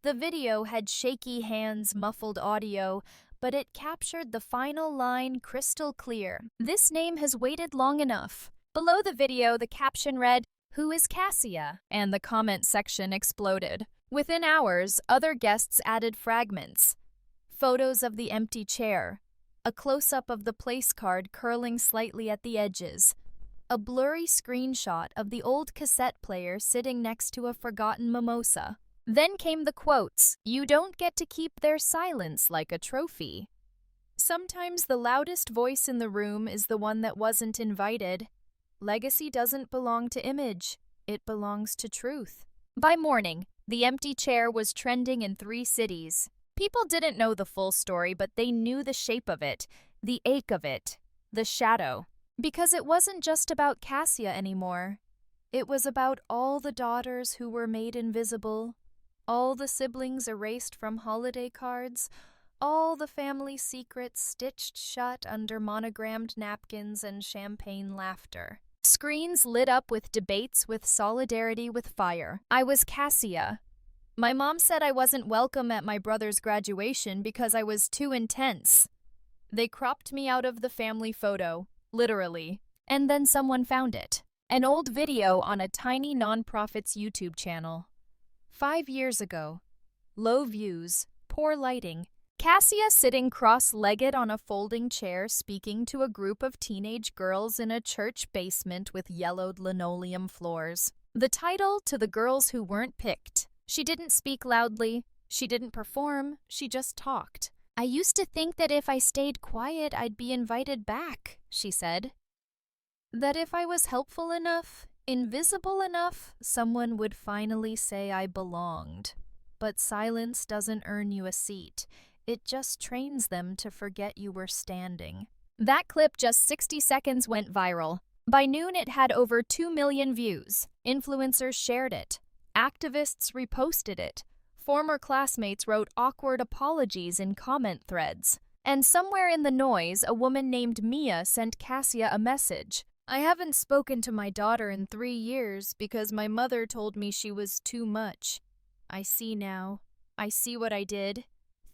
The video had shaky hands, muffled audio, but it captured the final line crystal clear. This name has waited long enough. Below the video, the caption read, "Who is Cassia?" And the comment section exploded. Within hours, other guests added fragments. Photos of the empty chair, a close-up of the place card curling slightly at the edges, a blurry screenshot of the old cassette player sitting next to a forgotten mimosa. Then came the quotes, "You don't get to keep their silence like a trophy." Sometimes the loudest voice in the room is the one that wasn't invited. Legacy doesn't belong to image, it belongs to truth. By morning, the empty chair was trending in 3 cities. People didn't know the full story, but they knew the shape of it, the ache of it, the shadow. Because it wasn't just about Cassia anymore. It was about all the daughters who were made invisible, all the siblings erased from holiday cards, all the family secrets stitched shut under monogrammed napkins and champagne laughter. Screens lit up with debates with solidarity with fire. I was Cassia. My mom said I wasn't welcome at my brother's graduation because I was too intense. They cropped me out of the family photo, literally. And then someone found it. An old video on a tiny nonprofit's YouTube channel. 5 years ago. Low views, poor lighting. Cassia sitting cross-legged on a folding chair speaking to a group of teenage girls in a church basement with yellowed linoleum floors. The title, "To the Girls Who Weren't Picked." She didn't speak loudly. She didn't perform. She just talked. "I used to think that if I stayed quiet, I'd be invited back," she said. That if I was helpful enough, invisible enough, someone would finally say I belonged. But silence doesn't earn you a seat. It just trains them to forget you were standing. That clip, just 60 seconds, went viral. By noon, it had over 2 million views. Influencers shared it. Activists reposted it. Former classmates wrote awkward apologies in comment threads. And somewhere in the noise, a woman named Mia sent Cassia a message. "I haven't spoken to my daughter in 3 years because my mother told me she was too much. I see now. I see what I did.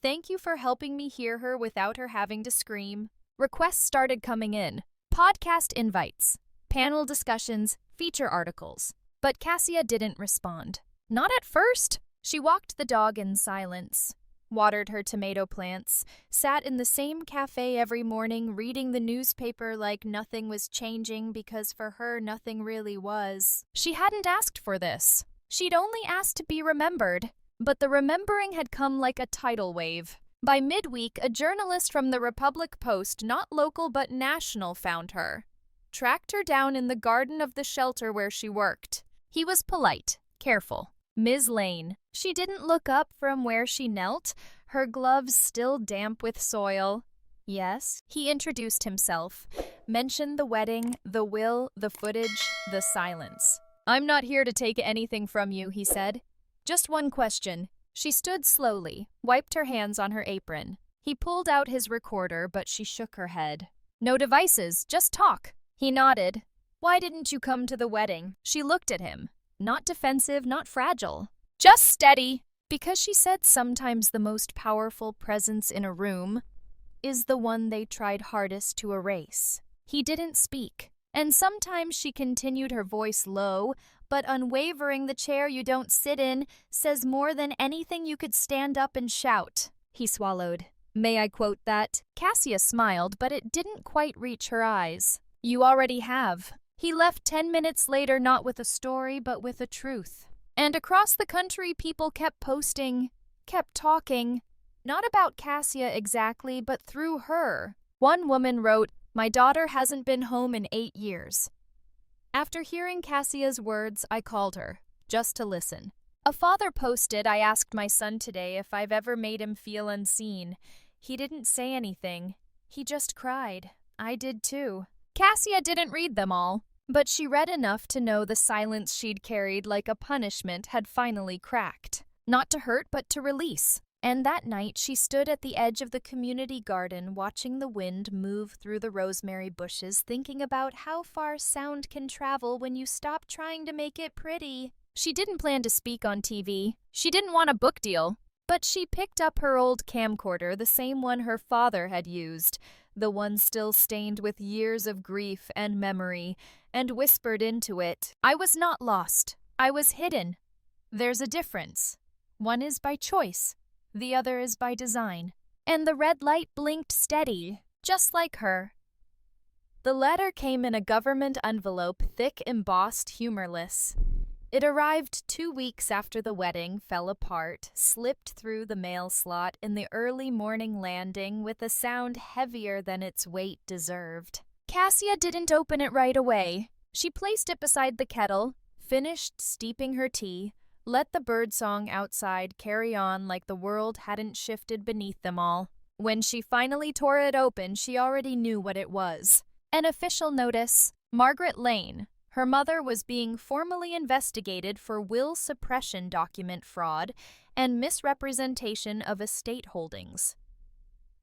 Thank you for helping me hear her without her having to scream." Requests started coming in. Podcast invites, panel discussions, feature articles. But Cassia didn't respond. Not at first. She walked the dog in silence. watered her tomato plants, sat in the same cafe every morning reading the newspaper like nothing was changing because for her nothing really was. She hadn't asked for this. She'd only asked to be remembered. But the remembering had come like a tidal wave. By midweek, a journalist from the Republic Post, not local but national, found her. Tracked her down in the garden of the shelter where she worked. He was polite, careful. Ms. Lane. She didn't look up from where she knelt, her gloves still damp with soil. Yes, he introduced himself, mentioned the wedding, the will, the footage, the silence. "I'm not here to take anything from you," he said. "Just one question." She stood slowly, wiped her hands on her apron. He pulled out his recorder, but she shook her head. "No devices, just talk." He nodded. "Why didn't you come to the wedding?" She looked at him. Not defensive, not fragile. "Just steady." Because she said sometimes the most powerful presence in a room is the one they tried hardest to erase. He didn't speak. And sometimes she continued, her voice low, but unwavering. "The chair you don't sit in says more than anything you could stand up and shout." He swallowed. "May I quote that?" Cassia smiled, but it didn't quite reach her eyes. "You already have." He left 10 minutes later, not with a story, but with a truth. And across the country, people kept posting, kept talking. Not about Cassia exactly, but through her. One woman wrote, "My daughter hasn't been home in 8 years. After hearing Cassia's words, I called her, just to listen. A father posted, "I asked my son today if I've ever made him feel unseen. He didn't say anything. He just cried. I did too." Cassia didn't read them all, but she read enough to know the silence she'd carried like a punishment had finally cracked. Not to hurt, but to release. And that night, she stood at the edge of the community garden, watching the wind move through the rosemary bushes, thinking about how far sound can travel when you stop trying to make it pretty. She didn't plan to speak on TV. She didn't want a book deal. But she picked up her old camcorder, the same one her father had used, the one still stained with years of grief and memory, and whispered into it, "I was not lost. I was hidden. There's a difference. One is by choice. The other is by design." And the red light blinked steady, just like her. The letter came in a government envelope, thick, embossed, humorless. It arrived 2 weeks after the wedding fell apart, slipped through the mail slot in the early morning landing with a sound heavier than its weight deserved. Cassia didn't open it right away. She placed it beside the kettle, finished steeping her tea, let the birdsong outside carry on like the world hadn't shifted beneath them all. When she finally tore it open, she already knew what it was. An official notice. Margaret Lane. Her mother was being formally investigated for will suppression document fraud and misrepresentation of estate holdings.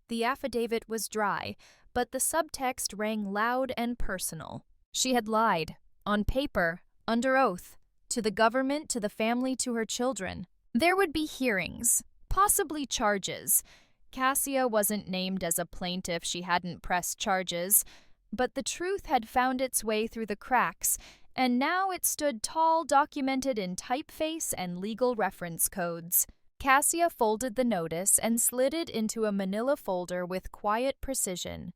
The affidavit was dry, but the subtext rang loud and personal. She had lied, on paper, under oath, to the government, to the family, to her children. There would be hearings, possibly charges. Cassia wasn't named as a plaintiff, she hadn't pressed charges, but the truth had found its way through the cracks, and now it stood tall, documented in typeface and legal reference codes. Cassia folded the notice and slid it into a manila folder with quiet precision.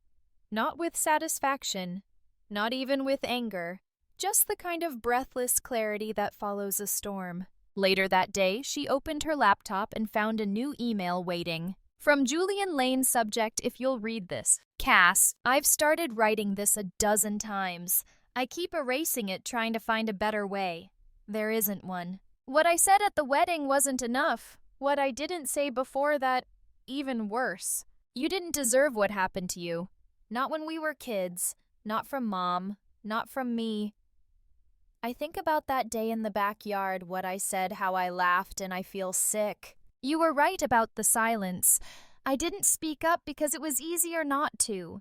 Not with satisfaction, not even with anger, just the kind of breathless clarity that follows a storm. Later that day, she opened her laptop and found a new email waiting. From Julian Lane, subject, "If you'll read this. Cass, I've started writing this a dozen times. I keep erasing it, trying to find a better way. There isn't one. What I said at the wedding wasn't enough. What I didn't say before that, even worse. You didn't deserve what happened to you. Not when we were kids. Not from Mom. Not from me. I think about that day in the backyard, what I said, how I laughed, and I feel sick. You were right about the silence. I didn't speak up because it was easier not to.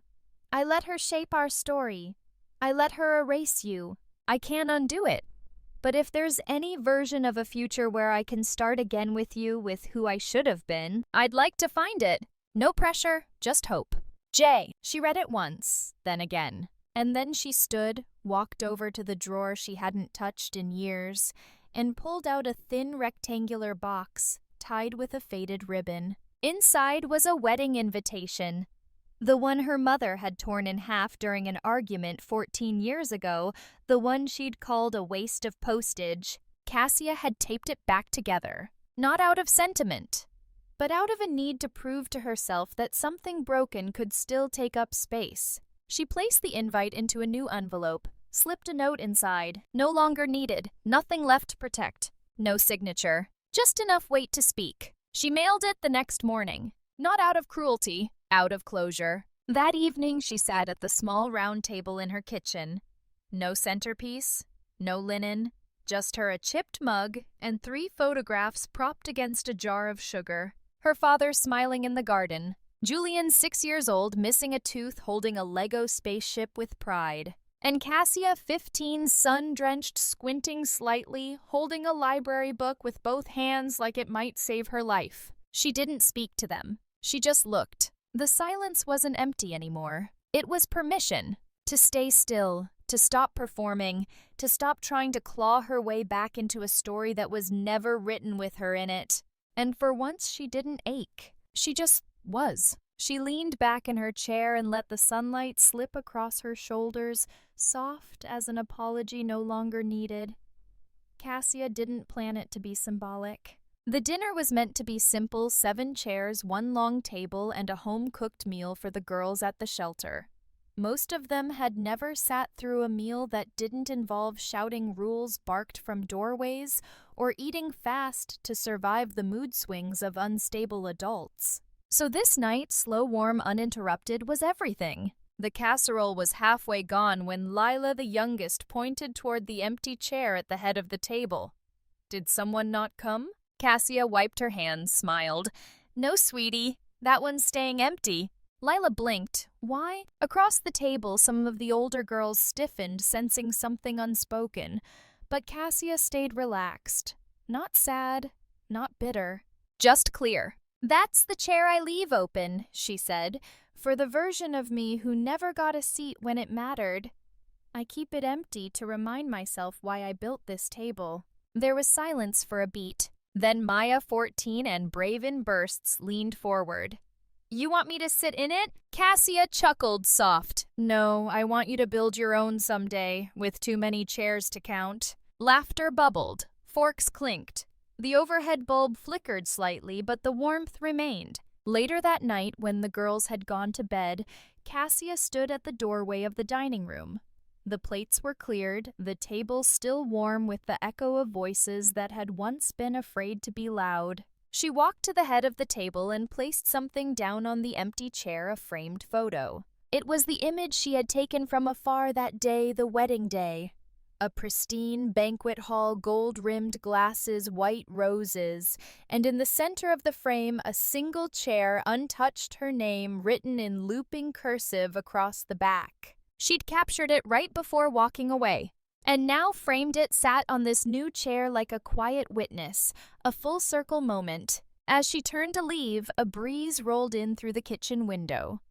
I let her shape our story. I let her erase you. I can't undo it. But if there's any version of a future where I can start again with you, with who I should have been, I'd like to find it. No pressure, just hope. Jay." She read it once, then again. And then she stood, walked over to the drawer she hadn't touched in years, and pulled out a thin rectangular box tied with a faded ribbon. Inside was a wedding invitation. The one her mother had torn in half during an argument 14 years ago, the one she'd called a waste of postage. Cassia had taped it back together, not out of sentiment, but out of a need to prove to herself that something broken could still take up space. She placed the invite into a new envelope, slipped a note inside, no longer needed, nothing left to protect, no signature, just enough weight to speak. She mailed it the next morning, not out of cruelty, out of closure. That evening she sat at the small round table in her kitchen. No centerpiece, no linen, just her a chipped mug and 3 photographs propped against a jar of sugar. Her father smiling in the garden. Julian, 6 years old, missing a tooth, holding a Lego spaceship with pride. And Cassia, 15, sun-drenched, squinting slightly, holding a library book with both hands like it might save her life. She didn't speak to them. She just looked. The silence wasn't empty anymore. It was permission to stay still, to stop performing, to stop trying to claw her way back into a story that was never written with her in it. And for once she didn't ache. She just was. She leaned back in her chair and let the sunlight slip across her shoulders, soft as an apology no longer needed. Cassia didn't plan it to be symbolic. The dinner was meant to be simple: 7 chairs, 1 long table, and a home-cooked meal for the girls at the shelter. Most of them had never sat through a meal that didn't involve shouting rules barked from doorways or eating fast to survive the mood swings of unstable adults. So this night, slow, warm, uninterrupted, was everything. The casserole was halfway gone when Lila, the youngest, pointed toward the empty chair at the head of the table. Did someone not come? Cassia wiped her hands, smiled. No, sweetie, that one's staying empty. Lila blinked. Why? Across the table, some of the older girls stiffened, sensing something unspoken. But Cassia stayed relaxed. Not sad, not bitter. Just clear. That's the chair I leave open, she said, for the version of me who never got a seat when it mattered. I keep it empty to remind myself why I built this table. There was silence for a beat. Then Maya, 14 and brave in bursts, leaned forward. You want me to sit in it? Cassia chuckled soft. No, I want you to build your own someday, with too many chairs to count. Laughter bubbled. Forks clinked. The overhead bulb flickered slightly, but the warmth remained. Later that night, when the girls had gone to bed, Cassia stood at the doorway of the dining room. The plates were cleared, the table still warm with the echo of voices that had once been afraid to be loud. She walked to the head of the table and placed something down on the empty chair, a framed photo. It was the image she had taken from afar that day, the wedding day. A pristine banquet hall, gold-rimmed glasses, white roses, and in the center of the frame, a single chair, untouched, her name written in looping cursive across the back. She'd captured it right before walking away, and now framed it, sat on this new chair like a quiet witness, a full-circle moment. As she turned to leave, a breeze rolled in through the kitchen window.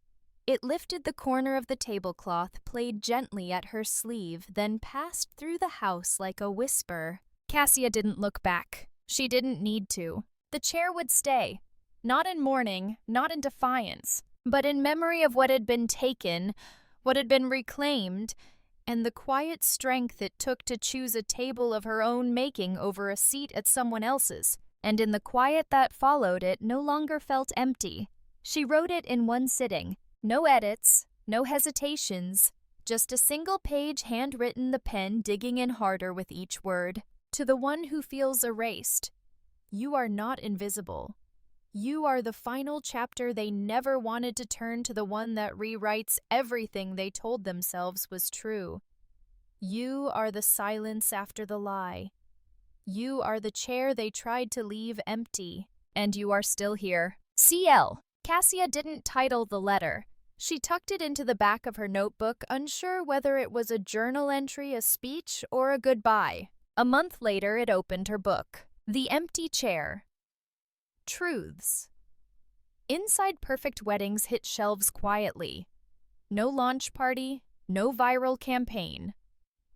It lifted the corner of the tablecloth, played gently at her sleeve, then passed through the house like a whisper. Cassia didn't look back. She didn't need to. The chair would stay. Not in mourning, not in defiance, but in memory of what had been taken, what had been reclaimed, and the quiet strength it took to choose a table of her own making over a seat at someone else's. And in the quiet that followed, it no longer felt empty. She wrote it in one sitting. No edits, no hesitations, just a single page handwritten, the pen digging in harder with each word. To the one who feels erased, you are not invisible. You are the final chapter they never wanted to turn, to the one that rewrites everything they told themselves was true. You are the silence after the lie. You are the chair they tried to leave empty, and you are still here. CL. Cassia didn't title the letter. She tucked it into the back of her notebook, unsure whether it was a journal entry, a speech, or a goodbye. A month later, it opened her book. The Empty Chair. Truths. Inside Perfect Weddings hit shelves quietly. No launch party, no viral campaign.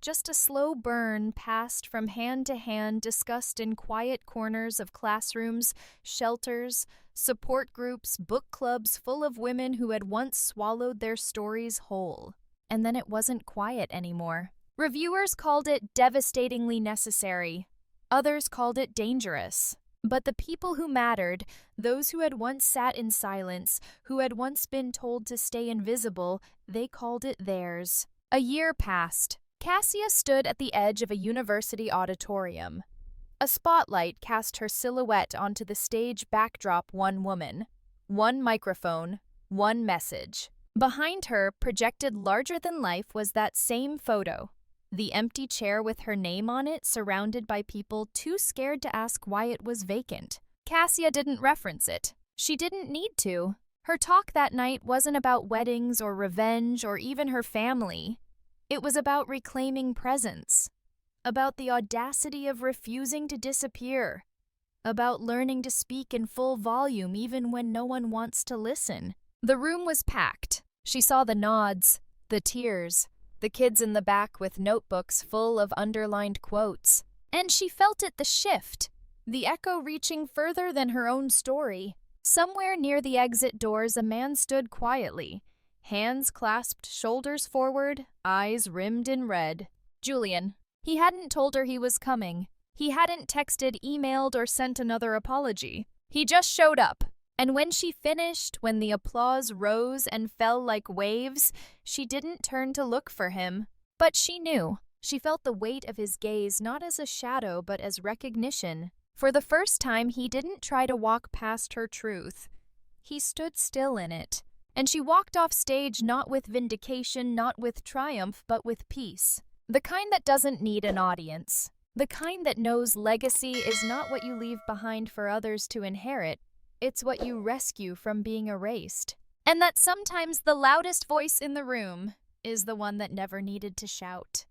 Just a slow burn passed from hand to hand, discussed in quiet corners of classrooms, shelters, support groups, book clubs full of women who had once swallowed their stories whole. And then it wasn't quiet anymore. Reviewers called it devastatingly necessary. Others called it dangerous. But the people who mattered, those who had once sat in silence, who had once been told to stay invisible, they called it theirs. A year passed. Cassia stood at the edge of a university auditorium. A spotlight cast her silhouette onto the stage backdrop. One woman, one microphone, one message. Behind her, projected larger than life, was that same photo. The empty chair with her name on it, surrounded by people too scared to ask why it was vacant. Cassia didn't reference it. She didn't need to. Her talk that night wasn't about weddings or revenge or even her family. It was about reclaiming presence, about the audacity of refusing to disappear, about learning to speak in full volume even when no one wants to listen. The room was packed. She saw the nods, the tears, the kids in the back with notebooks full of underlined quotes. And she felt it, the shift, the echo reaching further than her own story. Somewhere near the exit doors, a man stood quietly, hands clasped, shoulders forward, eyes rimmed in red. Julian. He hadn't told her he was coming. He hadn't texted, emailed, or sent another apology. He just showed up. And when she finished, when the applause rose and fell like waves, she didn't turn to look for him. But she knew. She felt the weight of his gaze not as a shadow but as recognition. For the first time, he didn't try to walk past her truth. He stood still in it. And she walked off stage not with vindication, not with triumph, but with peace. The kind that doesn't need an audience. The kind that knows legacy is not what you leave behind for others to inherit. It's what you rescue from being erased. And that sometimes the loudest voice in the room is the one that never needed to shout.